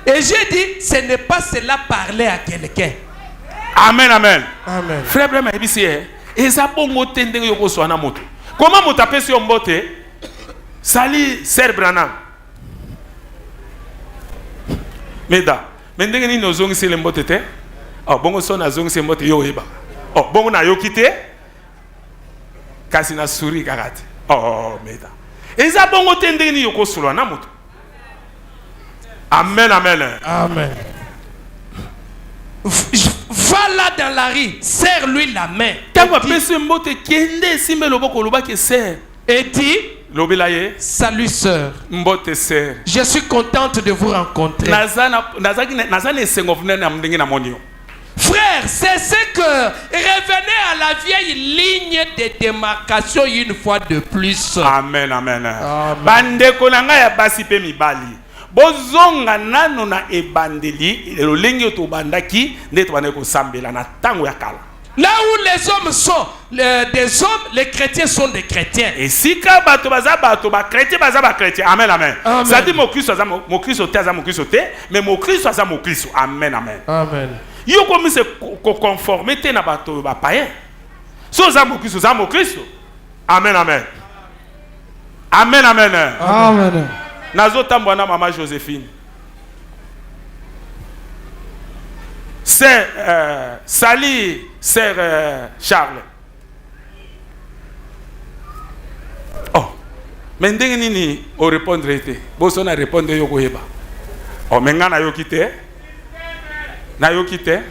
Et j'ai dit, ce n'est pas cela parler à quelqu'un. Amen, amen. Amen. Frère Brema, comment vous tapez sur un botte? Sali, Sir Branham. Meda, maintenant ni nos ongles c'est le botte. Oh, bon, son a zong c'est botte yo eba. Oh, bon, na yo quitté. Kasi na souri karate. Oh, meda. Et ça bon otende ni yoko solo na moto. Amen, amen. Amen. Va là dans la rue, serre-lui la main. Et dis, salut sœur. Je suis contente de vous rencontrer. Frère, c'est ce que revenez à la vieille ligne de démarcation une fois de plus. Amen, amen. Bandeko nanga ya basi pe mibali. Bozonga nano na ebandeli lolengi to bandaki ndeto baneko sambela na tango ya kala. Là où les hommes sont des hommes, les chrétiens sont des chrétiens. Et si ka bato ba chrétien ba chrétien. Amen, amen. Ça dit mon Christ aza mon Christ te aza mon Christ te, mais mon Christ aza mon Christ. Amen, amen. Amen. Yo comme se conformité na bato ba païen. So za mon Christ, za mon Christ. Amen, amen. Amen, amen. Amen. Nazotambo na maman Joséphine. C'est Sali, c'est Charles. Oh, mais ndenge o répondre été. Boso na répondre yoko heba. Oh, menga na yokite. Na yokite.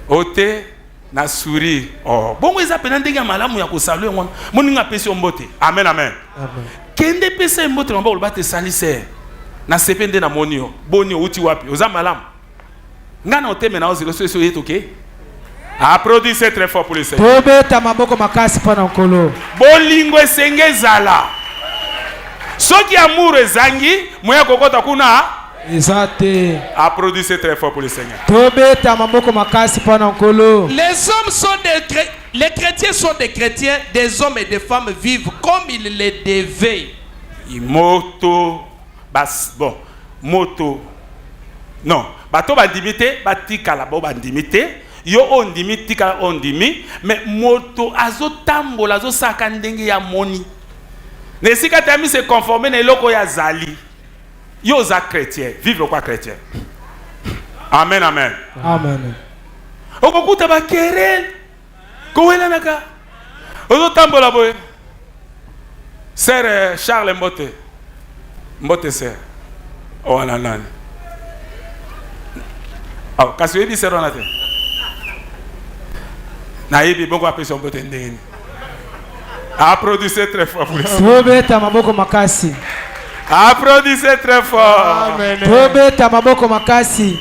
Ote na sourire. Oh, bon eza pena ndenge malamu ya ko saluer ngona. Moninga pesi ombote. Amen, amen. Amen. Kende pesa mbote ngomba olbate sali se. Na sepende na monio. Boni uti wapi? Oza malamu. Ngana oteme na ozilo so yeto ke. Applaudissez très fort pour le Seigneur. Tobeta maboko makasi pana nkolo. Bolingo esenge zala. Soki amour ezangi, moya kokota kuna. Ezate. Applaudissez très fort pour le Seigneur. Tobeta maboko makasi pana nkolo. Les hommes sont les chrétiens sont des chrétiens, des hommes et des femmes vivent comme ils les devaient. Moto bas bon, moto. Non, bato bandimité, batika la bo bandimité. Yo ondimi tika ondimi, mais moto azotambola azo saka ndenge ya moni. Nesika tami se conformer na eloko ya zali. Yo za chrétien, vivre quoi chrétien. Amen, amen. Amen. Okokuta ba kerel. Kowela naka. Ozo tambola boy. Sœur Charles Mbote. Mbote sœur. Oh nan. Oh, kasi webi sœur on a fait. Naïbi bongo appelle son Mbote ndeni. Applaudissez très fort pour le Seigneur. Tobeta maboko makasi. Applaudissez très fort. Amen. Tobeta maboko makasi.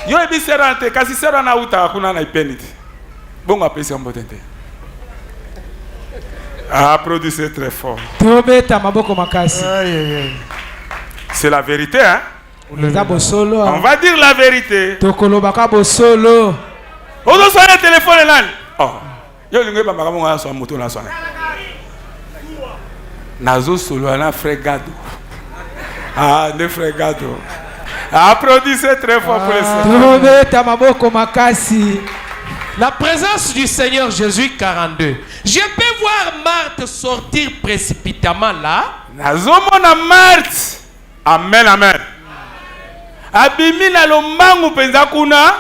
Yo ebi sœur on te kasi sœur na uta kuna na ipeniti. Bongo appelle son Mbote ndeni. Applaudissez très fort. Tobeta maboko makasi. C'est la vérité, hein? On va dire la vérité. Tokolobaka bosolo. On doit sonner le téléphone là. Oh. Yo lingue ba makamu nga so moto na sonner. Nazo solo na frère Gado. Ah, ne frère Gado. Applaudissez très fort pour le Seigneur. Tobeta maboko makasi. La présence du Seigneur Jésus 42. Je peux voir Marthe sortir précipitamment là. Nazomona Marthe. Amen, amen. Abimi na lombangu penza kuna.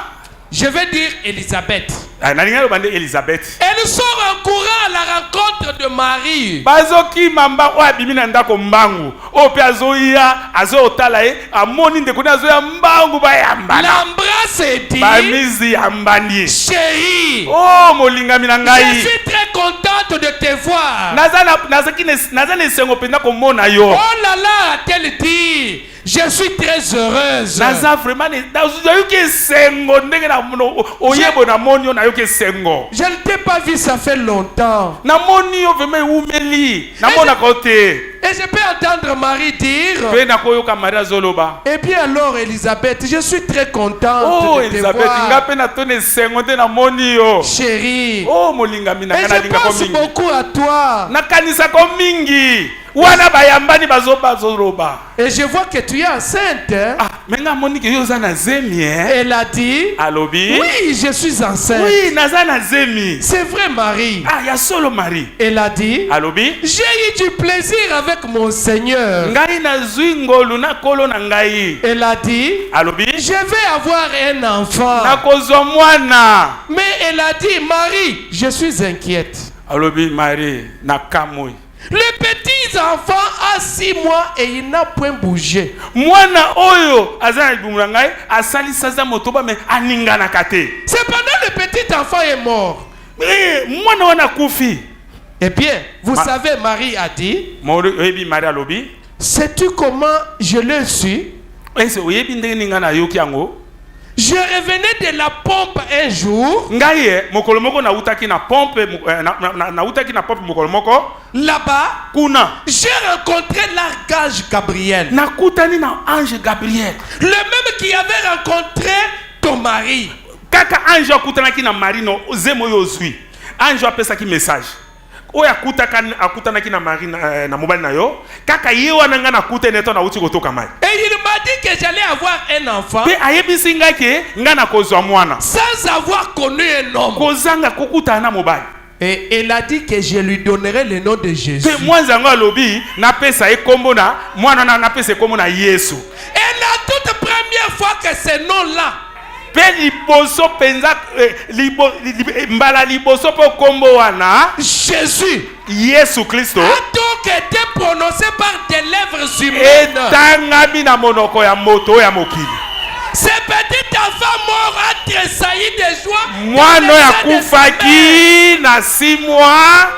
Je vais dire Élisabeth. Elisabeth. Elle sort en courant à la rencontre de Marie. Bazoki mamba o abimi na ndako mbangu. O pe azoya azotala amoni ndeko na azoya mbangu ba yamba. L'embrasse et dit. Ba mizi yambani. Chérie. Oh molinga minangai. Je suis très contente de te voir. Nazana sengo penda ko mona yo. Oh là là, a-t-elle dit. Je suis très heureuse. Naza vraiment je ne t'ai pas vu, ça fait longtemps. Na moni yo vraiment umeli. Na mona côté. Et je peux entendre Marie dire, Pe nakoyoka Maria zoloba. eh bien alors Elisabeth, je suis très contente Oh de te Elisabeth, voir. nga pe na tone sengo te na moni yo. Chérie, Oh molingami na et nga na je linga ko pense mingi. beaucoup à toi. Nakanisa ko mingi. Wana bayambani bazoba zoloba. Et je vois que tu es enceinte. Hein? Ah, menga moni ke yo za na zemi hein. Elle a dit, Alobi. oui, je suis enceinte. Oui, naza na zemi. C'est vrai, Marie. Ah, ya solo Marie. Elle a dit, Alobi. j'ai eu du plaisir avec mon Seigneur. Ngai na zwingolu na kolo na ngai. Elle a dit, Alobi. je vais avoir un enfant. Nakozwa mwana. Mais elle a dit, Marie, je suis inquiète. Alobi Marie nakamoi. Le petit enfant a 6 mois et il n'a point bougé. Mwana oyo azana ibumula ngai asali saza motoba me aningana kate. Cependant, le petit enfant est mort. Mwana wana kufi. Eh bien, vous savez, Marie a dit, Oyebi Marie alobi. sais-tu comment je l'ai su? Ese oyebi ndenge ningana yoki yango. Je revenais de la pompe un jour. Ngai mokolo moko na utaki na pompe na utaki na pompe mokolo moko. Là-bas, Kuna. j'ai rencontré l'archange Gabriel. Nakutani na ange Gabriel. Le même qui avait rencontré ton mari. Kaka ange akutanaki na Marie no zemo yo zwi. Ange apesaki message. Oya akutanaki na Marie na mobali na yo. Kaka ye wana nga na kute neto na uti kotoka mai. Et il m'a dit que j'allais avoir un enfant. Pe ayebisi nga ke nga na kozwa mwana. Sans avoir connu un homme. Kozanga kokutana na mobali. Et elle a dit que je lui donnerai le nom de Jésus. Pe mwanza ngo alobi na pesa ekombo na mwana na pesa ekombo na Yesu. Et la toute première fois que ce nom-là Pe liboso penza mbala liboso po kombo wana Jésus Yesu Kristo a donc été prononcé par des lèvres humaines. etangami na monoko ya moto ya mokili. Ce petit enfant mort a tressailli de joie. Mwana ya kufaki na 6 mois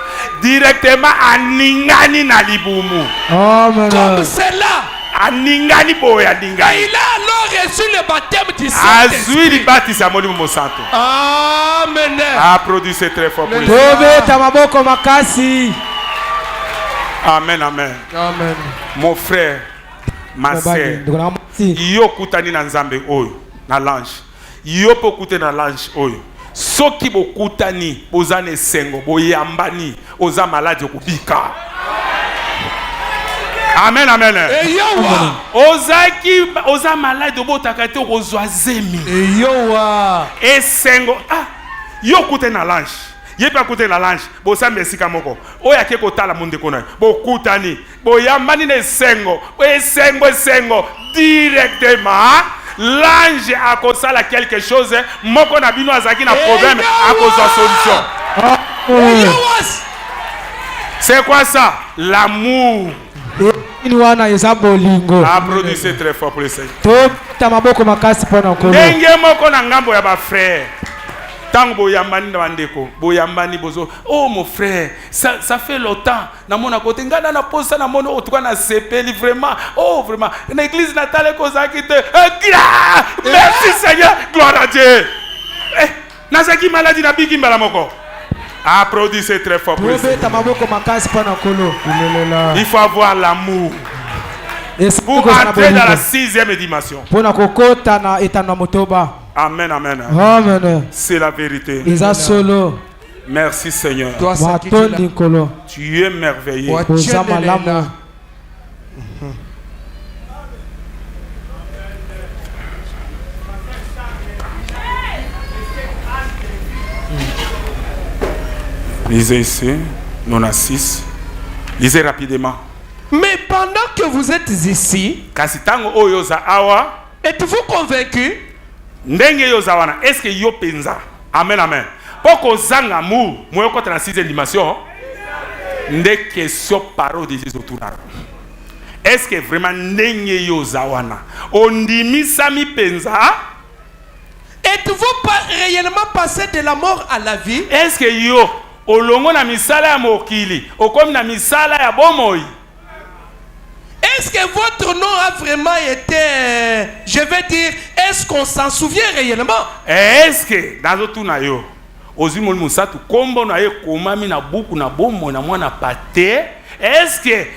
directement aningani na libumu. Comme cela. Aningani boya dingani. Il a alors reçu le baptême du Azui Saint-Esprit. libatisa molimo mosanto. Amen. Applaudissez très fort pour lui. Amen, amen. Amen. Mon frère, ma sœur, yo kutani na nzambe oyo na l'ange. Yo po kute na l'ange oyo. Soki bo kutani bozane sengo boyambani oza malade okubika. Amen, amen. Oza malade obotaka te okozwa zemi. Esengo yo kute na l'ange. Yepa kute na l'ange. Bosa mesika moko. Oya ke kotala monde kona. Bo kutani. Bo yambani ne sengo. Esengo directement. L'ange a kosala quelque chose. Moko na bino azaki na problème a cause solution. C'est quoi ça? L'amour. Applaudissez très fort pour le Seigneur. Ndenge moko na ngambo ya ba frère. Tango boyambani na bandeko, boyambani bozo. Oh mon frère, ça fait longtemps. Na mona kote ngana na posa na mona otuka na sepeli vraiment. Oh vraiment, na église natale kozaki te. Merci Seigneur, gloire à Dieu. Nazaki maladie na bigi mbala moko. Applaudissez très fort pour le Seigneur. Il faut avoir l'amour pour entrer dans la 6e dimension. Amen, amen. Amen. C'est la vérité. Merci Seigneur. Tu es merveilleux. Lisez ici, non à 6. Lisez rapidement. Mais pendant que vous êtes ici, êtes-vous convaincu? Est-ce que yo penza? Amen, amen. Pourquoi zang amour, moi quand dans la 6e dimension, des questions paroles de Jésus autour. Est-ce que vraiment ndenge yo zawana? Ondimi sami penza? Êtes-vous pas réellement passé de la mort à la vie? Est-ce que yo olongo na misala ya mokili, okomi na misala ya bomoi? Est-ce que votre nom a vraiment été, je vais dire, est-ce qu'on s'en souvient réellement? Est-ce que dans tout na yo ozwi musatu kombo na ye komami na buku na bomo na mwana pate. Est-ce que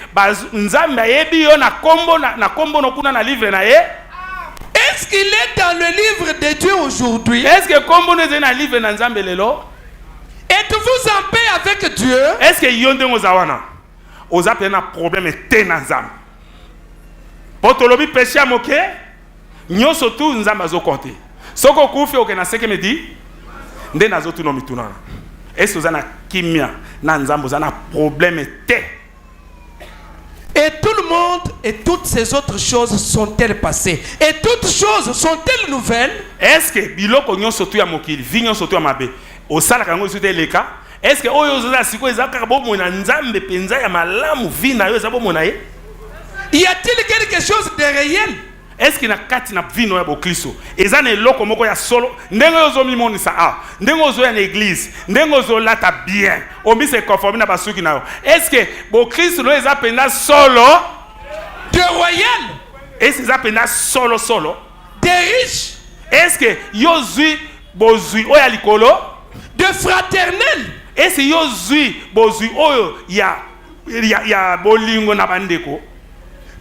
nzambe ayebi yo na kombo na kombo no kuna na livre na ye? Est-ce qu'il est dans le livre de Dieu aujourd'hui? Est-ce que kombo no na livre na nzambe lelo? Êtes-vous en paix avec Dieu? Est-ce que yo ndenge ozawana oza pe na problème te na nzambe? Potolobi péché a moke nyoso tu nzambe azo compter. Soko kufi oke na seke medi nde nazo tu no mituna. Est-ce oza na kimia na nzambe oza na problème te? Et tout le monde et toutes ces autres choses sont-elles passées? Et toutes choses sont-elles nouvelles? Est-ce que biloko nyoso tu ya mokili, vi nyoso tu ya mabe, osala kango sote leka? Est-ce que oyo oza siko ezaka bomo na nzambe penza ya malamu vi na yo ezabo mona ye? Y a-t-il quelque chose de réel? Est-ce qu'il y a kati na vino ya bokristo ezana eloko moko ya solo ndenge ozo mimonisa a ndenge ozo ya na église ndenge ozo lata bien omi se conformer na basuki na yo? Est-ce que bokristo no eza penda solo de royal? Est-ce eza penda solo de riche? Est-ce que yo zui bozui oya likolo de fraternel? Est-ce yo zui bozui oyo ya bolingo na bandeko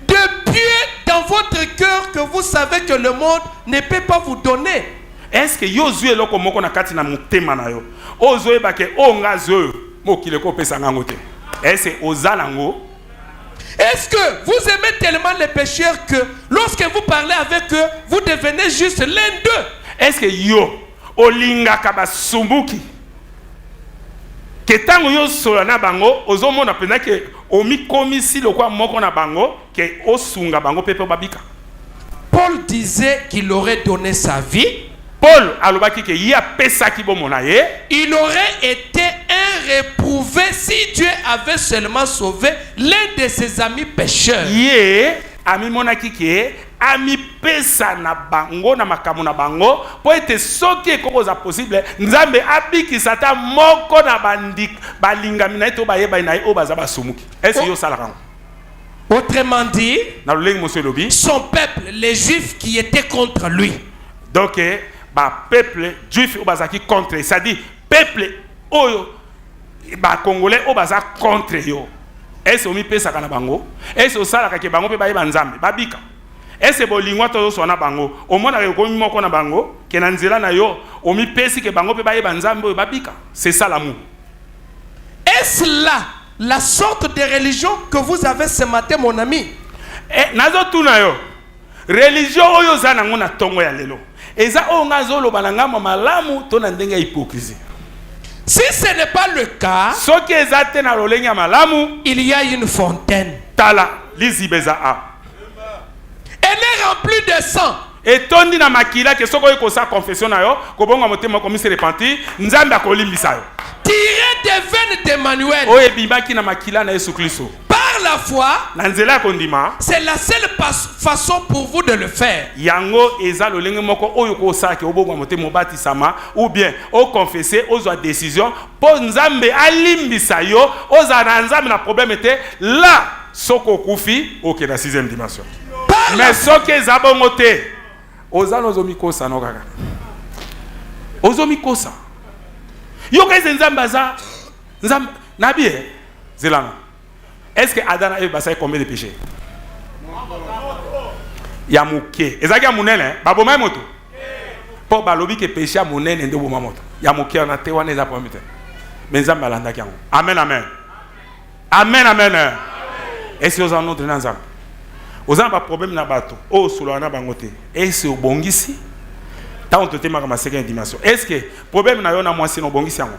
de pieux dans votre cœur que vous savez que le monde ne peut pas vous donner? Est-ce que yo zui eloko moko na kati na mutema na yo ozo ebake onga zo mokile ko pesa ngango te? Est-ce ozalango? Est-ce que vous aimez tellement les pécheurs que lorsque vous parlez avec eux vous devenez juste l'un d'eux? Est-ce que yo olinga kabasumbuki ketango yo solo na bango ozomona pena ke omi komisi lokwa moko na bango ke osunga bango pepe babika? Paul disait qu'il aurait donné sa vie. Paul alobaki ke ya pesa ki bomona ye. Il aurait été un réprouvé si Dieu avait seulement sauvé l'un de ses amis pécheurs. Ye ami monaki ke ami pesa na bango na makamu na bango po ete soki ekokoza possible nzambe abikisa ta moko na bandik balingami na eto bayeba na o baza basumuki. Est-ce yo sala kango? Autrement dit, na lulengi monsieur lobi son peuple, les juifs qui étaient contre lui. Donc ba peuple juif o bazaki contre, c'est-à-dire peuple oyo ba congolais o baza contre yo. Est-ce omi pesa kana bango? Est-ce o sala ka ke bango pe bayeba nzambe babika? Est-ce bolingwa to so na bango omona ke ko moko na bango ke na nzela na yo omi pesi ke bango pe bayeba nzambe oyo babika? C'est ça l'amour. Est-ce là la sorte de religion que vous avez ce matin, mon ami? Nazo tuna yo religion oyo za nango na tongo ya lelo eza o ngazo lo balanga malamu to na ndenga hypocrisie. Si ce n'est pas le cas, soki ezate na lolenga malamu, il y a une fontaine. Tala lizibeza a. Elle est remplie de sang. Et tondi na makila ke soko ko sa confession na yo ko bonga motema ko se repentir nzambe akolimbisa yo. Tiré des veines d'Emmanuel. O ebimaki na makila na Yesu Kristo. Par la foi, c'est la seule façon pour vous de le faire. Yango eza lolenge moko oyo ko sa ke obonga motema batisama ou bien o confesser o zo décision po nzambe alimbisa yo o za na nzambe na problème te là soko kufi oke na 6e dimension. Mais soki eza bongo te oza nozomi kosa no kaka. Ozomi kosa. Yo kaize nzambe aza nzambe nabi zelanga. Est-ce que Adam et Eva combien de péchés? Ya muke. Ezaki ya munene baboma moto. Po balobi ke péché ya munene ndo boma moto. Ya muke on a te wana eza pomite. Mais nzambe alanda kyango. Amen amen. Amen amen. Est-ce que vous en avez nzambe? Vous avez un problème na bato. Oh solo na bangote. Est-ce que bongisi? Tant que tu ma 5e dimension. Est-ce que problème na yo na mwasi no bongisi yango?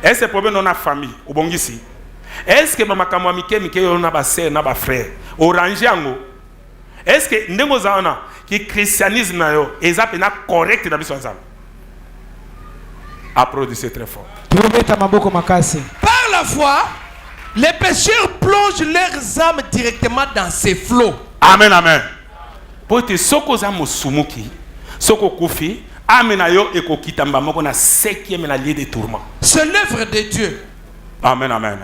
Est-ce que problème na famille o bongisi? Est-ce que makambo amike yo na ba sœur na ba frère orange yango? Est-ce que ndengo zaona ki christianisme na yo eza pena correct na biso nzambe? Applaudissez très fort. Par la foi, les pécheurs plongent leurs âmes directement dans ces flots. Amen amen. Pour te soko za mosumuki, soko kufi, amena yo ekokita mbamoko na 5e na lieu de tourment. C'est l'œuvre de Dieu. Amen amen.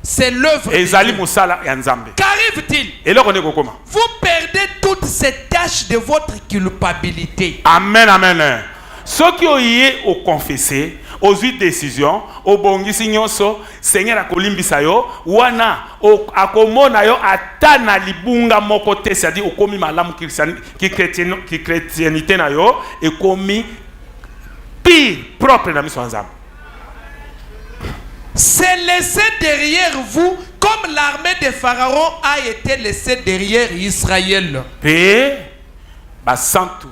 C'est l'œuvre de Dieu. Qu'arrive-t-il? Vous perdez toutes ces tâches de votre culpabilité. Amen, amen. Ce qui est au confessé, aux 8 décisions, au bongisi nyonso, Seigneur akolimbisa yo, wana akomona yo atana libunga moko te, c'est-à-dire okomi malamu ki chrétienité na yo, et komi pire propre na miso nzambe. C'est laissé derrière vous comme l'armée de Pharaon a été laissée derrière Israël. Pe ba santu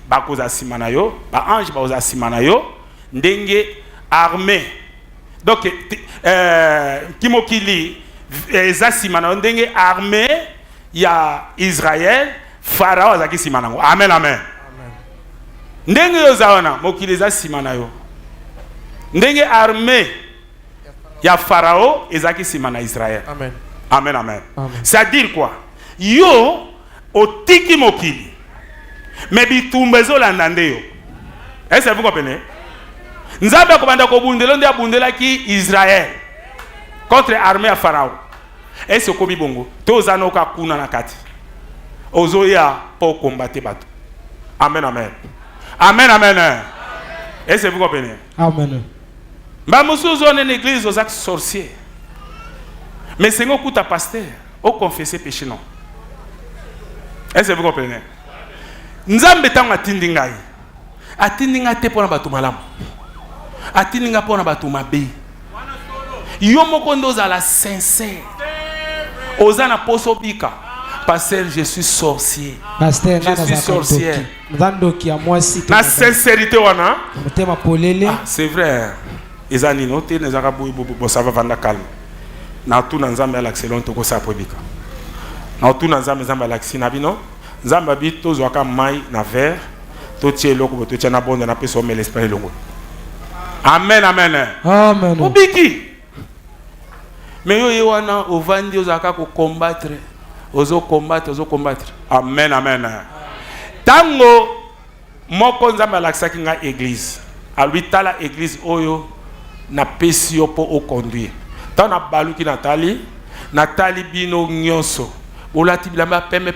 ba koza simana yo, ba ange ba koza simana yo, ndenge armée. Donc kimokili eza simana ndenge armée ya Israël, Pharaon azaki simana ngo. Amen amen. Ndenge yo zaona mokili eza simana yo. Ndenge armée ya Pharaon ezaki simana Israël. Amen. Amen amen. Amen. C'est-à-dire quoi? Yo otiki mokili. Mais bitumbezo landande yo. Est-ce que vous comprenez? Nzambe akobanda ko bundelo ndia bundela ki Israël contre armée ya Pharaon. Est-ce que kobi bongo? Tozana ka kuna na kati. Ozoya po combattre bato. Amen amen. Amen amen. Est-ce que vous comprenez? Amen. Bamusu zone une église aux actes sorciers. Mais c'est un coup à pasteur. Au confesser péché non. Est-ce que vous comprenez? Nzambe tanga tindingai. Atindinga te pona batu malamu. Atindinga pona batu mabe. Yo mokondo za la sincère. Ozana poso bika. Pasteur, je suis sorcier. Pasteur, je suis sorcière. La sincérité wana. Ah, c'est vrai. Ezani noté les arabes bo ça va vendre calme. Na tout na nzambe alaxelon to ko sa probika. Na tout na nzambe alaxi na bino. Nzambe bi to zwaka mai na verre. To tie loko bo to tia na bonde na peso mais l'esprit longo. Amen amen. Amen. Obiki. Mais yo yewana ovandi ozaka ko combattre. Ozo combattre. Amen amen. Tango moko nzambe alaxaki nga église. A lui tala église oyo na pesi yo po o conduire. Tant na baluki Natali bino nyonso. Olati bilamba peme.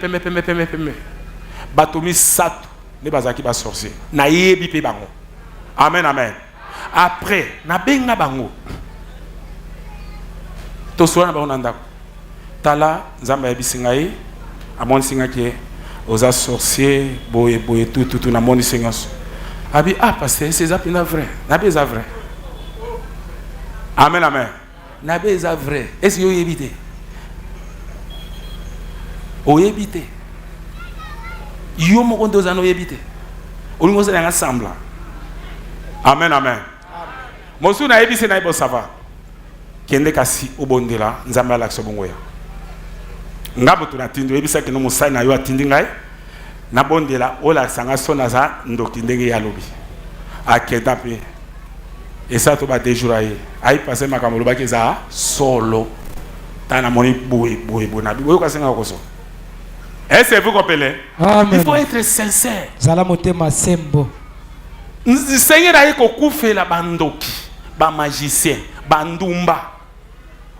Batomi sato ne bazaki ba sorcier. Na yebi pe bango. Amen amen. Après na benga bango. To soana bango ndako. Tala nzamba yebisinga ye. Amoni singa ki oza sorcier boye tout na moni singos. Abi pasteur c'est ça pina vrai. Na be za vrai. Amen amen. Na be za vrai. Est-ce yo yebite? O yebite. Yo moko ndoza no yebite. Olingo za nga sambla. Amen amen. Mosu na yebise na ibo sava. Kende kasi obondela nzamba alakso bongoya. Ngabo tunatindo yebisa kino musai na yo atindi ngai. Na bondela ola sanga sona za ndoki ndenge ya lobi. Akeda pe. Et ça to ba déjourailler. Aïe passer makamolo ba keza solo. Tana moni boue bonabi. Oyo kasenga koso. Est-ce que vous comprenez? Amen. Il faut être sincère. Zala motema sembo. Seigneur aïe ko kufela bandoki, ba magicien, ba ndumba,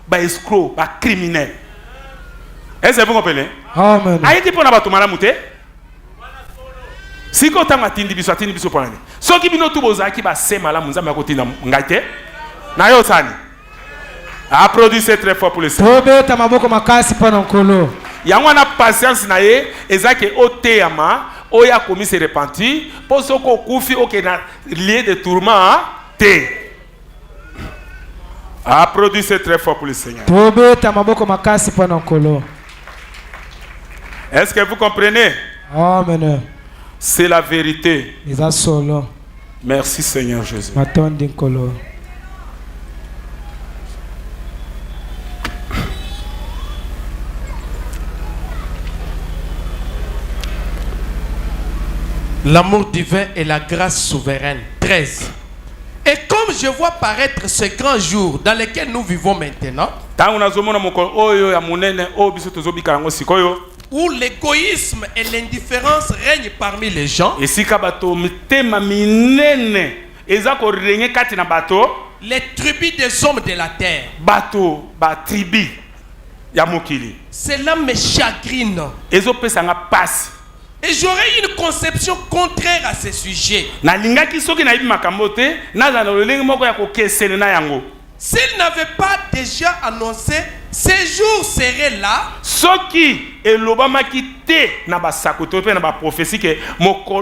ba escroc, ba criminel. Est-ce que vous comprenez? Amen. Aïe ti pona ba tumala muté. Si ko tanga tindi biso pona ni. Soki bino tu bozaki ba sema la munzamba ko tinda ngate. Na yo tani. Applaudissez très fort pour le Seigneur. Tobeta maboko makasi pona nkolo. Yango na patience na ye ezake oteyama oya komi se repentir pour soko kufi oke na lieu de tourment te. Applaudissez très fort pour le Seigneur. Tobeta maboko makasi pona nkolo. Est-ce que vous comprenez? Amen. C'est la vérité. Isa solo. Merci Seigneur Jésus. Matondi nkolo. L'amour divin et la grâce souveraine. 13. Et comme je vois paraître ce grand jour dans lequel nous vivons maintenant, où l'égoïsme et l'indifférence règnent parmi les gens, les tribus des hommes de la terre, cela me chagrine. Et j'aurais une conception contraire à ce sujet. S'il n'avait pas déjà annoncé, ces jours seraient là. Soki elobama kite na basakoto pe na ba prophétie que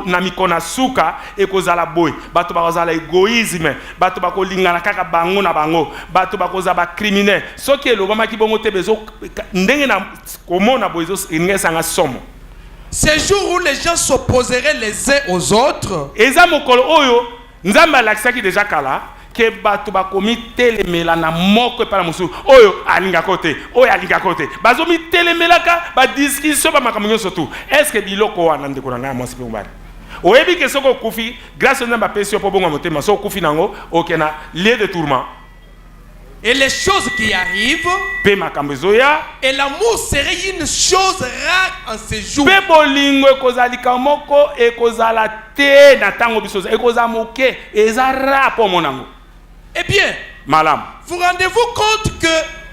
na mikona suka ekozala boy bato bakozala égoïsme bato bakolingana kaka bango na bango bato bakoza ba criminel soki elobama ki bongo te bezo ndenge na komona boy zo ngesanga somo. Ces jours où les gens s'opposeraient les uns aux autres. Eza mokolo oyo nzamba lakisaki déjà kala que bato bakomi telemela na moko pa musu oyo alinga kote oyo alinga kote bazomi telemelaka ba discussion ba makamyo surtout est-ce que biloko wana ndeko na moi sipe mbali oyebi ke soko kufi grâce à namba pesio po bongo motema soko kufi nango okena lieu de tourment et les choses qui arrivent pe makambo zoya et l'amour serait une chose rare en ces jours. Pe bolingo ekozalika moko ekozala te na tango bisoza ekozala moke ezara po monango. Eh bien, Madame, vous rendez-vous compte que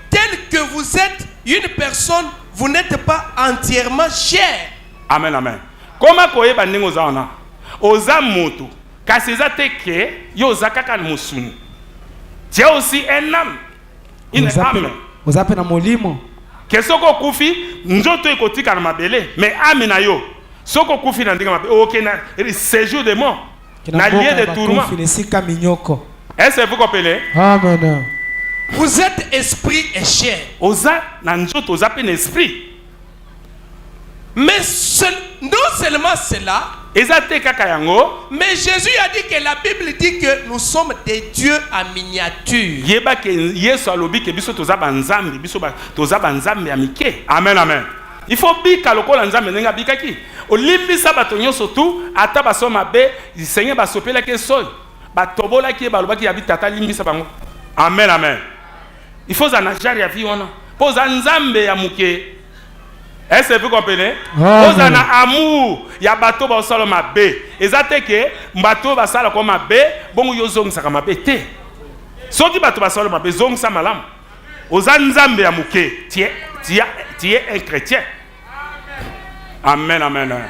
tel que vous êtes une personne, vous n'êtes pas entièrement cher. Amen, amen. Comment koyeba ndenge ozaona? Oza moto. Kasi eza teke yo zakaka musuni. Tu as aussi un âme. Une âme. Vous appelez na molimo. Que soko kufi nzoto ekotika na mabele, mais âme na yo. Soko kufi na ndenge mabele. OK na séjour de mort. Na lieu de tourment. Est-ce que vous comprenez? Amen. Vous êtes esprit et chair. Oza na nzoto oza pe esprit. Mais non seulement cela, mais Jésus a dit que la Bible dit que nous sommes des dieux à miniature. Amen, amen. Il faut bika lokola nzambe nenga bikaki. Olimbi sabato nyoso tu ata basoma be Seigneur basopela ke soy. Batobola ki balobaki habitata limbi sabango. Amen, amen. Il faut zanajari ya vie wana. Poza nzambe ya muke. Est-ce que vous comprenez? Vous avez amour. Il y a bateau ba sala mabe. Ezate ke bateau ba sala ko mabe, bongo yo zong saka mabe te. Soki bateau ba sala mabe zong sa malam. Oza nzambe ya muke. Tu es un chrétien. Amen, amen.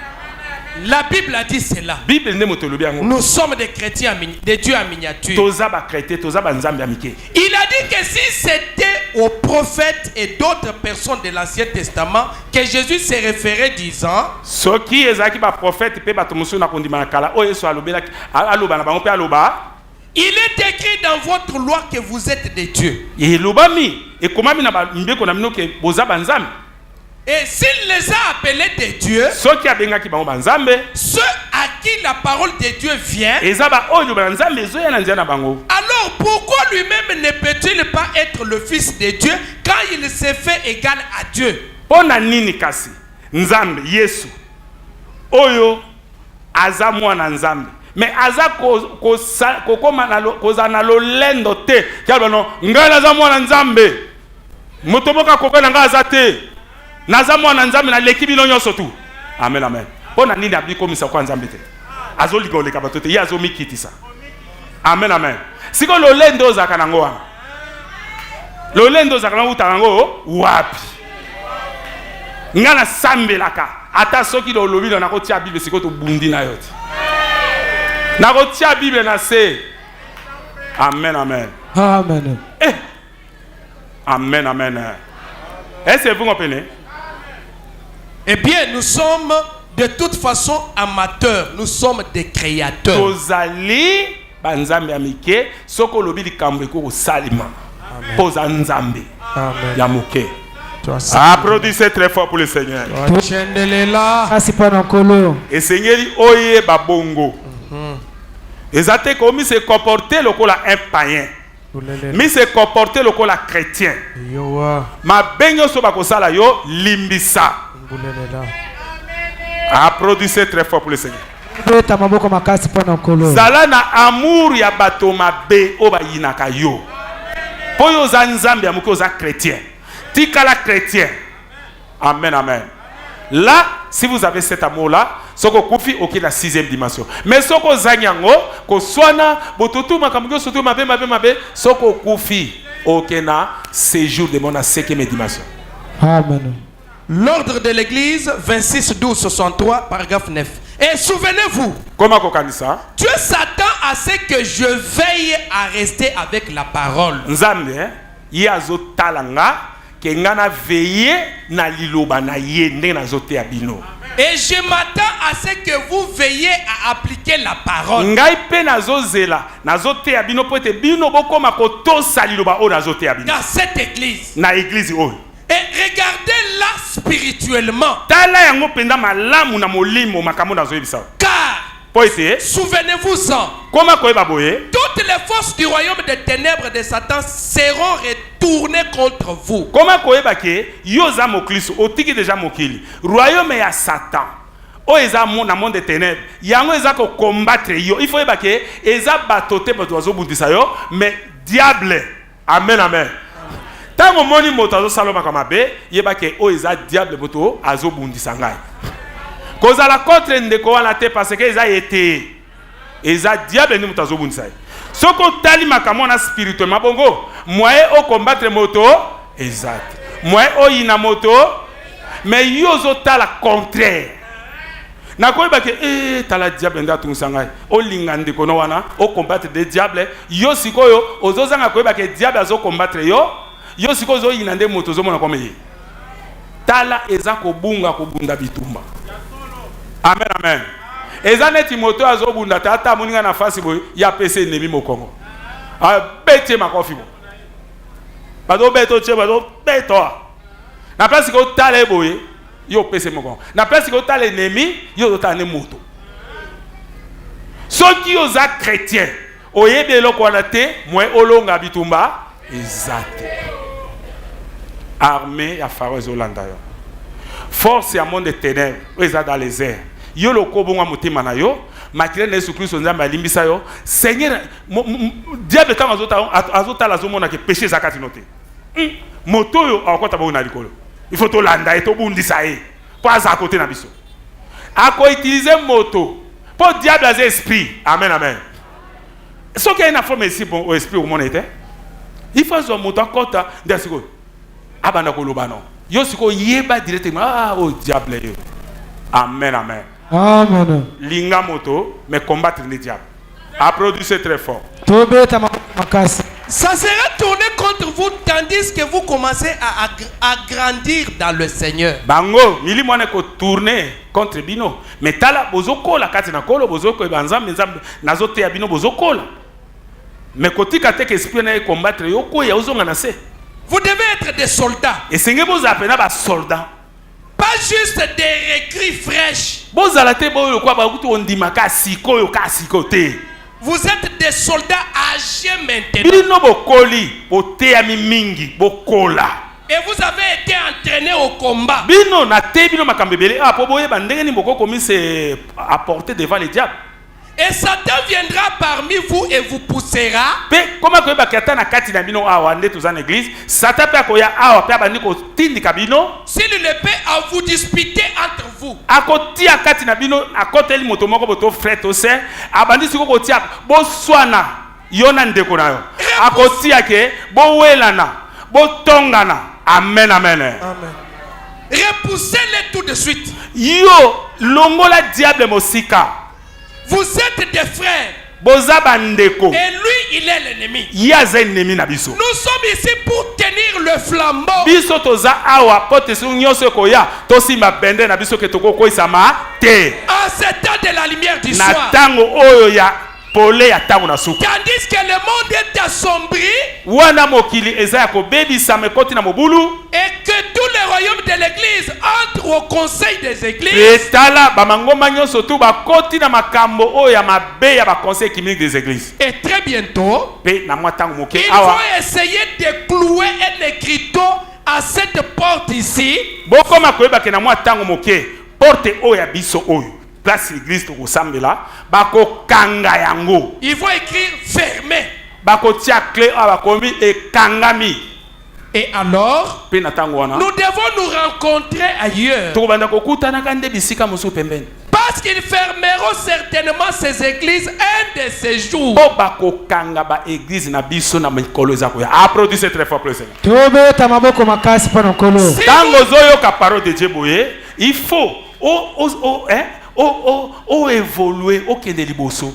La Bible a dit cela. Nous sommes des chrétiens, des dieux à miniature. Il a dit que si c'était aux prophètes et d'autres personnes de l'Ancien Testament que Jésus se référait disant, il est écrit dans votre loi que vous êtes des dieux. Et s'il les a appelés des dieux, ceux à qui la parole de Dieu vient, alors pourquoi lui-même ne peut-il pas être le fils de Dieu quand il s'est fait égal à Dieu? Mais aza kokoma kozana lolendo te kyalbano ngala za mwana nzambe motoboka kokona ngaza te naza mwana nzambe na leki bino nyonso tu. Amen, amen. Pona nini abikomisa kwa nzambe te azoliga oleka bato te ye azomikitisa. Amen, amen. Siko lolendo ozaka nango wana lolendo ozaka nango utango wapi ngana sambelaka ata soki lolobi na kotia bible siko to bundi na yote na kotia bible na se. Amen, amen. Amen. Amen, amen. Est-ce que vous comprenez? Eh bien, nous sommes de toute façon amateurs. Nous sommes des créateurs. Tozali banzambe amike soko lobi likambo ko salima. Poza nzambe. Amen. Yamuke. Applaudissez très fort pour le Seigneur. Et Seigneur oye babongo. Ezate komi se comporter lokola un païen. Mais se comporter lokola chrétien. Ma benyo so bakosala yo limbisa. Applaudissez très fort pour le Seigneur. Zala na amour ya bato mabe o bayinaka yo. Po yo za nzambe amuko oza chrétien. Tikala chrétien. Amen, amen. Là, si vous avez cet amour-là, soko kufi ok la 6e dimension. Mais soko zanyango ko swana bototu makamgo soto mabe soko kufi ok na séjour de mon 5e dimension. Amen. L'ordre de l'église, 26 12 63, paragraphe 9. Et souvenez-vous, Comment kokanisa? Dieu s'attend à ce que je veille à rester avec la parole. Nzambe ye azotalanga ke ngana veiller na liloba na ye ndenge nazote ya bino. Et je m'attends à ce que vous veillez à appliquer la parole. Ngai pe nazozela nazote ya bino po ete bino bokoma kotosa liloba o nazote ya bino. Dans cette église. Na église oyo. Et regardez-la spirituellement. Tala yango penda malamu na molimo makambo nazoyebisa. Car Po ete souvenez-vous-en, koma koyeba boye toutes les forces du royaume des ténèbres de Satan seront retournées contre vous. koma koyeba ke yo za mokliso otiki deja mokili royaume ya Satan o eza na monde des ténèbres yango eza ko combattre yo il faut yeba ke eza batote bato bazobundisa yo mais diable amen amen. Tango moni moto azosala makama be yeba ke o eza diable moto azobundisa ngai kozala contre ndeko wana te parce que eza été eza diable ni moto azobundisa soko tali makamo na spirituellement bongo moye o combattre moto exact moye o yina moto mais yo zo tala contraire na koyeba ke tala diable nda tungisa ngai o linga ndeko no wana o combattre des diables yo sikoyo ozozanga koyeba ke diable azo combattre yo sikoyo zo yina nde moto zo mona kwa meye tala eza kobunga kobunda bitumba. Amen, amen. Eza neti moto azobunda tata moninga na fasi boy ya pese nemi mokongo. A bete makofi bo. Bado beto che bado beto. Na place ko tale boy yo pese mokongo. Na place ko tale nemi yo tane moto. Soki yo za chrétien oyebe eloko wana te mwe olonga bitumba ezate. Armée ya Pharaon ezolanda yo. Force ya monde des ténèbres eza dans les airs. Yo lo kobonga motema na yo makile na Yesu Kristo nzambe alimbisa yo Seigneur diable tant azota la zomona ke péché zakati noté moto yo akota ba na likolo il faut to landa et to bundisa e pas à côté na biso ako utiliser moto pour diable as esprit amen amen ce qui est une forme ici bon au esprit au monde était il faut zo moto akota ndasiko abanda koloba non yo siko yeba directement oh diable yo amen amen. Amen. Linga moto, mais combattre les diables. Applaudissez très fort. Ça sera tourné contre vous tandis que vous commencez à grandir dans le Seigneur. Bango, mili mwana ko tourner contre bino. Mais tala bozoko la kati na kolo bozoko banzam nzam nazote ya bino bozoko la. Mais kotika te que esprit na combattre yoko ya ozonga na se. Vous devez être des soldats. Et senge boza apena ba soldats. Pas juste des recrues fraîches. Vous êtes des soldats âgés maintenant. Et vous avez été entraînés au combat. Et Satan viendra parmi vous et vous poussera. S'il le paie à vous disputer entre vous. Amen, amen. Amen. Repoussez-les tout de suite. Yo, longola diable mosika. Vous êtes des frères. Et lui, il est l'ennemi. Nous sommes ici pour tenir le flambeau. En ce temps de la lumière du soir. Tandis que le monde est assombri. Et que tous les royaumes de l'église entrent au conseil des églises. Et très bientôt, il faut essayer de clouer un écriteau à cette porte ici. Place l'église to kosambela bako kanga yango il faut écrire fermé bako tia clé abakomi e kangami Et alors, nous devons nous rencontrer ailleurs. Parce qu'ils fermeront certainement ces églises un de ces jours. Applaudissez très fort pour le Seigneur. Il faut évoluer au Kende Liboso.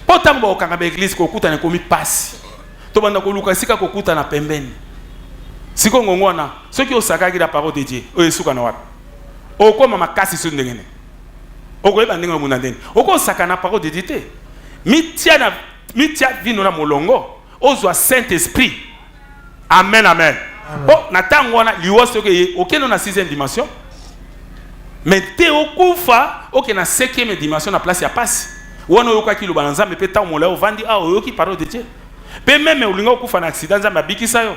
Pourtant, on a l'église qui a commis passe. Tout le monde a dit que na pembeni. Si on a ceux qui ont sagagi la parole de Dieu, eux sont na o ko mama kasi sur ndengene. O ko ebandinga munandeni. O ko sakana parole de Dieu. Mitia vino na molongo. Ozwa Saint-Esprit. Amen, amen. Oh, natango wana liwoso ke okeno na 6e dimension. Mais te okufa oke na 5e dimension na place ya passe. Wana yoka ki lobana nzambe pe ta mola ovandi a oyoki parole de Dieu. Pe même olinga okufa na accident nzambe abikisa yo.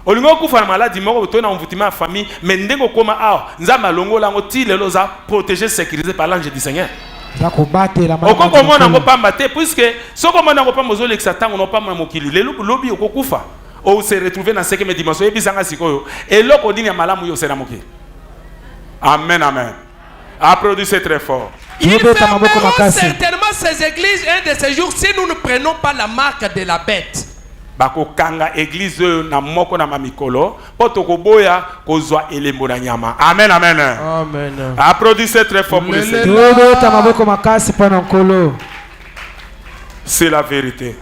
Olinga okufa na maladie moko to na mvutima ya famille mais ndengo koma a nzambe alongola ngo ti lelo za protéger sécurisé par l'ange du Seigneur. Okoko mona ngo pamba te puisque soko mona ngo pamba zo lekisa tango no pamba mokili lelo lobi okokufa o se retrouver na 5e dimension et bisanga sikoyo eloko dini ya malamu yo sera mokili. Amen, amen. Applaudissez très fort. Ils fermeront certainement ces églises un de ces jours si nous ne prenons pas la marque de la bête. Bakokanga église na moko na mamikolo potoko boya kozwa elembo na nyama. Amen, amen. Amen. Applaudissez très fort pour le Seigneur. C'est la vérité.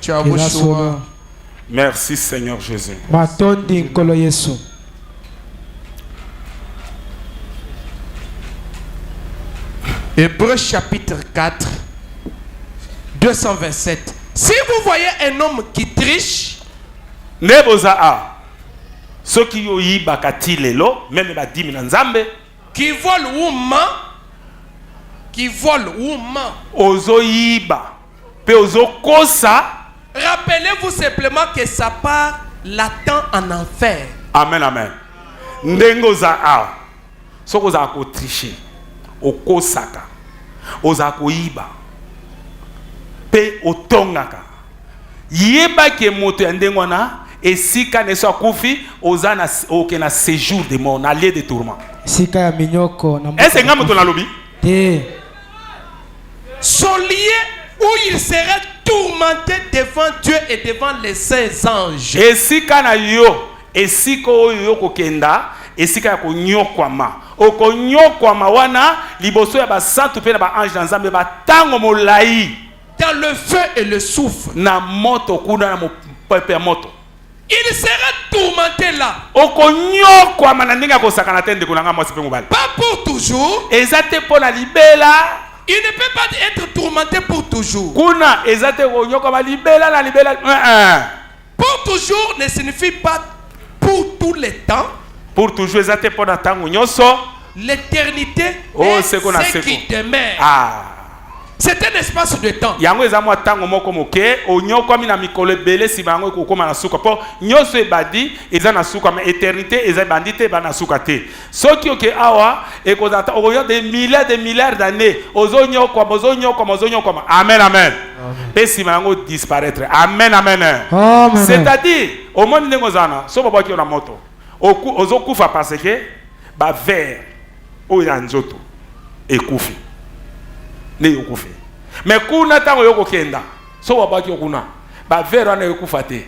Merci Seigneur Jésus. Hébreux chapitre 4, 227. Si vous voyez un homme qui triche, ceux qui ont eu bakati lelo, même ba dimi na nzambe, qui vole ou ment, ozo yiba, pe ozo kosa, rappelez-vous simplement que sa part l'attend en enfer. Amen, amen. Ndengoza a, soko za ko tricher, okosaka, oza ko yiba, pe otongaka. Yeba ke moto ya ndengwana esika ne so kufi ozana okena séjour de mort na lieu de tourment. Sika ya minyoko na est-ce nga moto na lobi? Son lieu où il serait tourmenté devant Dieu et devant les saints anges. Esika na yo, esika oyo kokenda, esika ya konyokwama. Okonyokwama wana liboso ya ba santu pe na ba ange na nzambe ba tango molai. Dans le feu et le soufre. Na moto kuna na mopepe moto. Il sera tourmenté là. Pas pour toujours. Il ne peut pas être tourmenté pour toujours. Pour toujours ne signifie pas pour tous les temps. Pour toujours, l'éternité est ce qui demeure. C'est un espace de temps. Yango ezamwa tango moko moke onyokwami na mikolo ebele si bango kokoma na suka po nyoso ebadi eza na suka mais éternité eza bandite ba na suka te soki oke awa ekozata oyo des milliards d'années ozonyokwa. Amen, amen. Et si bango disparaître. Amen, amen. C'est-à-dire au monde ngozana so baba ki na moto ozokufa parce que ba ver oya nzoto ekufi. Mais kuna tango yoko kenda so wabaki okuna ba vera na yokufa te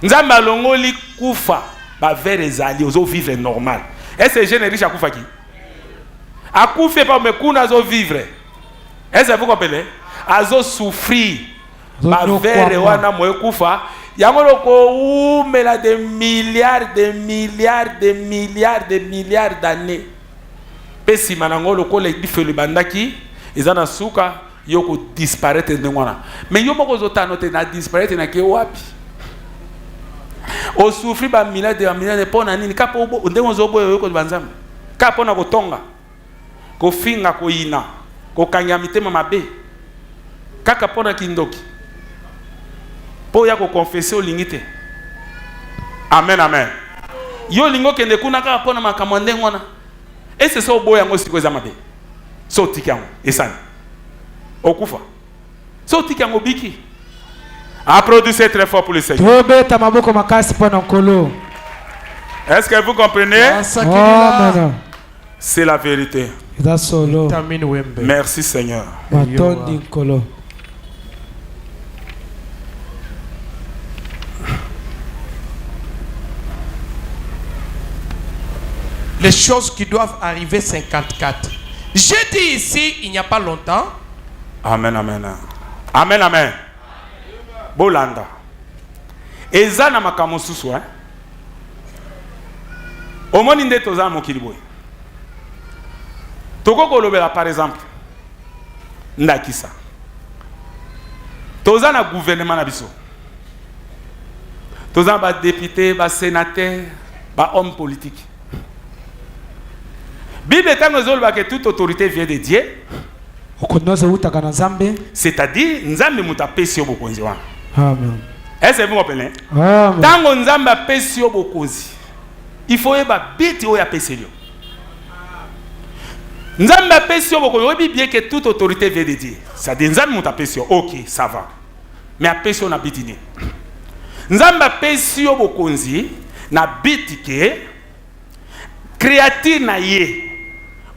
nzamba longoli kufa ba vera ezali ozo vivre normal. Est-ce que jeune riche akufa ki akufe pas mais kuna zo vivre. Est-ce que vous comprenez azo souffrir ba vera wana mo yokufa yango loko umela de milliards d'années pesi manango loko le difelu bandaki ezana suka yoko disparaître ndengwana mais yo moko zotano te na disparaître na ke wapi o souffrir ba milliards pona nini kapo ndengo zobo yoko banzambe kapo na kotonga ko finga ko ina ko kanya mitema mabe kaka pona kindoki po ya ko confesser o lingite. Amen, amen. Yo lingo kende kuna ka pona makamande ngwana ese so boya ngo siko za mabe so tikango esani okufa so tikango biki Applaudissez très fort pour le Seigneur. Est-ce que vous comprenez? C'est la vérité. Merci Seigneur. Les choses qui doivent arriver 54. J'ai dit ici, il n'y a pas longtemps. Amen, amen. Amen, amen. Bolanda. Eza na makambo susu, hein? Omoni nde toza mokili boy. Toko kolobela par exemple. Ndakisa. Toza na gouvernement na biso. Toza ba député, ba sénateur, ba homme politique. Bible est que toute autorité vient de Dieu. C'est-à-dire, Nzambe muta pesi obokonzi wana. Amen. Est-ce que vous comprenez? Amen. Tango Nzambe pesi obokonzi, il faut eba biti oya pesi yo. Nzambe pesi obokonzi, obi bien que toute autorité vient de Dieu. C'est-à-dire, Nzambe muta pesi yo, OK, ça va. Mais a pesi on a biti ni. Nzambe pesi obokonzi na biti ke créature na ye.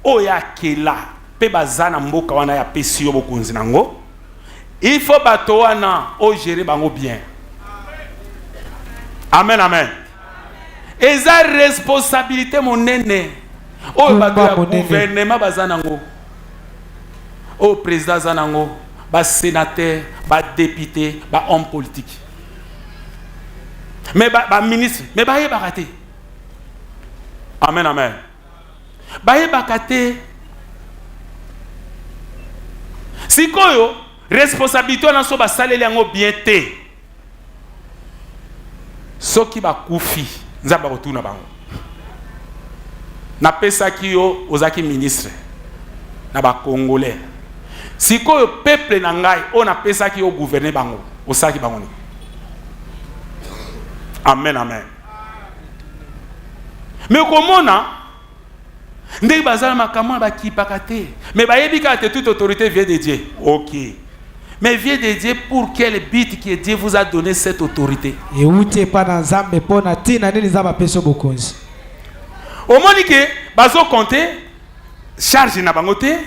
Oya kela pe bazana mboka wana ya pesi yo bokonzi nango. Il faut bato wana o gérer bango bien. Amen, amen. Eza responsabilité monene. O bato ya gouvernement bazana ngo. O président zanango, ba sénateur, ba député, ba homme politique. Mais ba ministre, mais ba yeba raté. Amen, amen. Baye bakate sikoyo responsabilité na so basaleli yango bien te soki bakufi nzamba kotuna bango na pesa ki yo ozaki ministre na ba congolais sikoyo peuple na ngai on a pesa ki yo gouverner bango osaki bango ni. Amen, amen. Mais komona ndé bazala makamwa ba kipakate mais bayebi ka toute autorité vient de Dieu. OK. Mais vient de Dieu pour quel but que Dieu vous a donné cette autorité? Et où tu pas dans Nzambe pona tina nini nzamba peso bokonzi. Omoni ke bazo compter charge na bango te.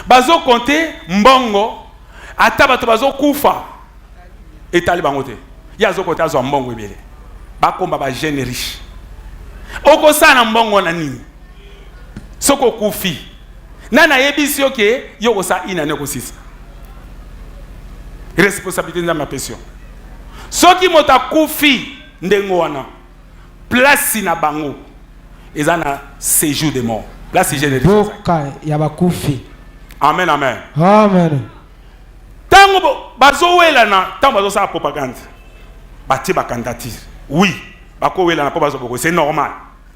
Bazo compter mbongo ata bato bazo kufa etali bango te. Ya zo compter azo mbongo ebele. Ba komba ba jeune riche. Oko sana mbongo na nini? Soko kufi. Nana yebisi yoke yoko sa ina neko sisa. Responsabilité dans ma pension. Soki mota kufi ndengo wana. Place na bango. Ezana séjour de mort. Place générale. Boka ya bakufi. Amen, amen. Amen. Tango bazo wela na tango bazo sa propagande. Bati ba candidature. Oui. Bako wela na po bazo boko, c'est normal.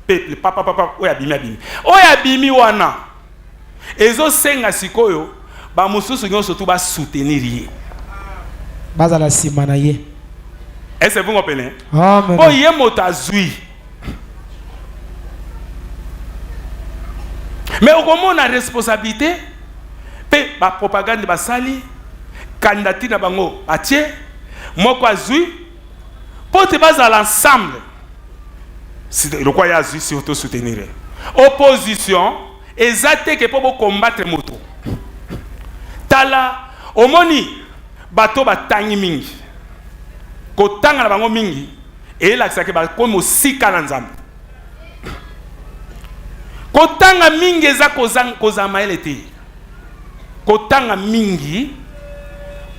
Peuple papa oya bimi abimi. Oya bimi wana. Ezo senga sikoyo ba mususu nyoso tu ba soutenir ye. Bazala simana ye. Est-ce que vous comprenez? Amen. Oh ye motazui. Mais au comment on a responsabilité? Pe ba propagande ba sali candidature na bango atie moko azui pote baza l'ensemble. C'est le quoi yazui surtout soutenir. Opposition exacte que pour combattre moto. Tala omoni bato batangi mingi. Ko tanga na bango mingi et la sake ba comme sika na nzambe. Ko tanga mingi eza kozama elete. Ko tanga mingi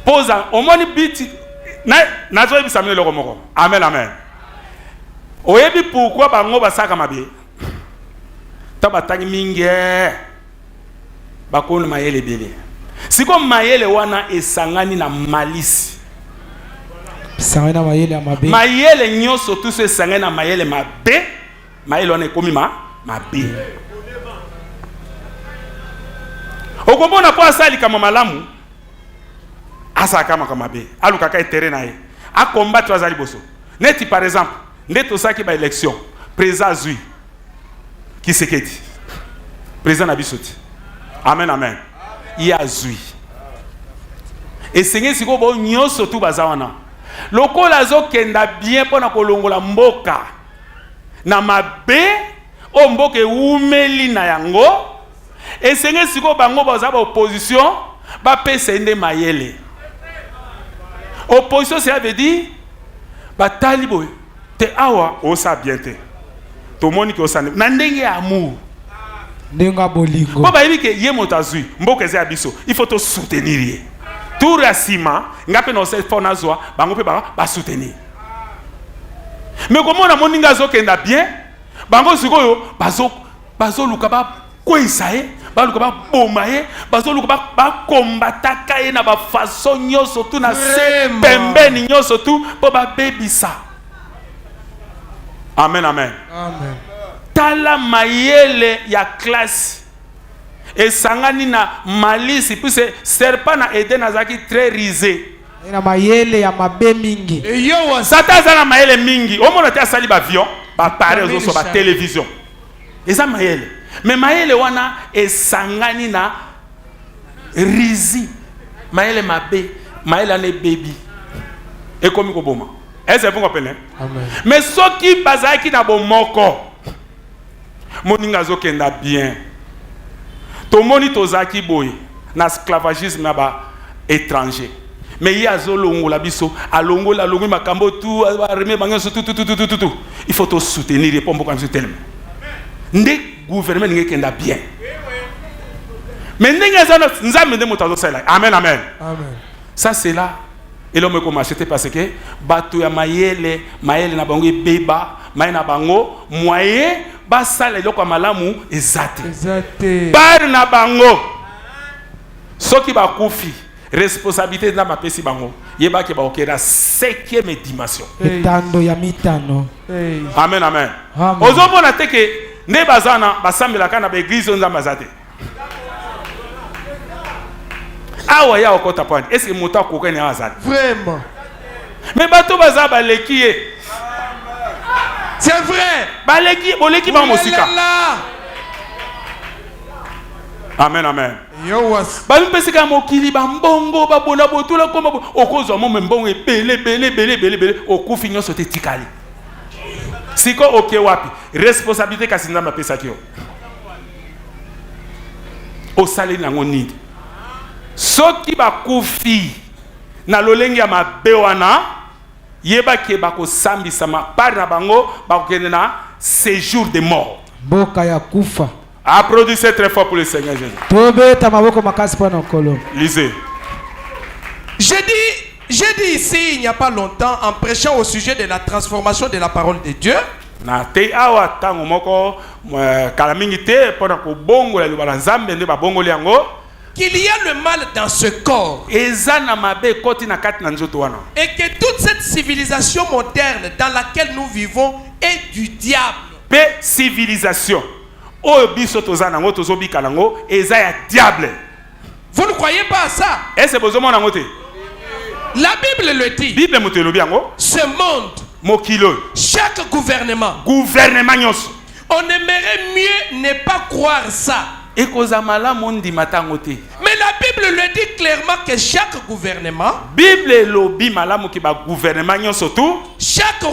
poza omoni biti na zo ebisa mele loko moko. Amen, amen. Oyebi pourquoi bango basaka mabe? Ta batangi mingi bakona mayele bele. Siko mayele wana esangani na malisi. Sangani na mayele ya mabe. Mayele nyoso tout ce sangani na mayele mabe. Mayele wana ekomi mabe. Okomona po asali kama malamu. Asa kama mabe. Aluka ka terrain na ye. A combattre azali boso. Neti par exemple, neto saki ba élection, président Zui. Qui c'est qui dit? Président Nabisoti. Amen, amen. Il y a Zui. Et senge siko bo nyonso tu bazawana. Lokola zo kenda bien pona kolongola mboka. Na mabe o mboka umeli na yango. Et senge siko bango baza ba opposition ba pesa ende mayele. Opposition ça veut dire ba talibo te awa o sa bien te. To moni ko sa na ndenge amour. Ndenga bolingo. Bo ba yebi ke ye motazui mboka za biso. Il faut te soutenir. Tout racima ngape no se fona zoa bango pe ba soutenir. Mais comment on a moni ngazo kenda bien bango sikoyo bazo luka ba kwesa ba luka ba boma bazo luka ba kombataka na ba façon nyoso tu na se pembeni nyoso tu po ba bebisa. Amen, amen. Amen. Tala mayele ya classe. Et sangani na malisi. Puis c'est serpent na Eden azaki très risé. Na mayele ya mabe mingi. Satan zana mayele mingi. Au moins on a sali ba avion, ba pare ozo ba télévision. Et ça mayele. Mais mayele wana et sangani na rizi. Mayele mabe, mayele ane baby. Et comme ko boma. Est-ce que vous comprenez? Amen. Mais ce qui bazaki na bomoko. Moninga zo kenda bien. To moni tozaki boy na esclavagisme na ba étranger. Mais il y a zolongo la biso, alongo la longo makambo tout, remet bango tout. Il faut te soutenir et pombo comme ça tellement. Ndé gouvernement n'engé kenda bien. Mais n'engé ça nzambe ndé motazo sala. Amen, amen. Amen. Ça c'est là. Et l'homme comme acheté parce que bato ya mayele na bango beba, mayele na bango moyen ba sala loko malamu ezate. Ezate. Par na bango. Soki ba kufi responsabilité na mapesi bango. Yeba ke ba okera 5e dimension. Etando ya mitano. Amen, amen. Amen. Ozomona te ke ne bazana basambela kana ba église nzamba zate. Awa ya okota point. Est-ce que moto akoka ni azali? Vraiment. Mais bato baza baleki ye. C'est vrai. Baleki boleki ba musika. Amen, amen. Yo was. Ba mpesika mokili ba mbongo ba bona botula koma okozwa mo mbongo belé okufi nyoso te tikali. Siko oke wapi? Responsabilité kasinza mapesa kyo. O sali nango nini? Soki bakufi na lolenge ya mabe wana yeba ke bako sambisa ma par na bango bakokende na séjour de mort. Boka ya kufa. Applaudissez très fort pour le Seigneur Jésus. Tobeta maboko makasi pa na kolo. Lisez. J'ai dit ici il n'y a pas longtemps en prêchant au sujet de la transformation de la parole de Dieu. Na te awa tango moko kala mingi te pona ko bongo la lubala nzambe nde ba bongo liango. Qu'il y a le mal dans ce corps. Et que toute cette civilisation moderne dans laquelle nous vivons est du diable. Civilisation. Vous ne croyez pas à ça? La Bible le dit. Ce monde, chaque gouvernement, on aimerait mieux ne pas croire ça. Mais la Bible le dit clairement que chaque gouvernement, chaque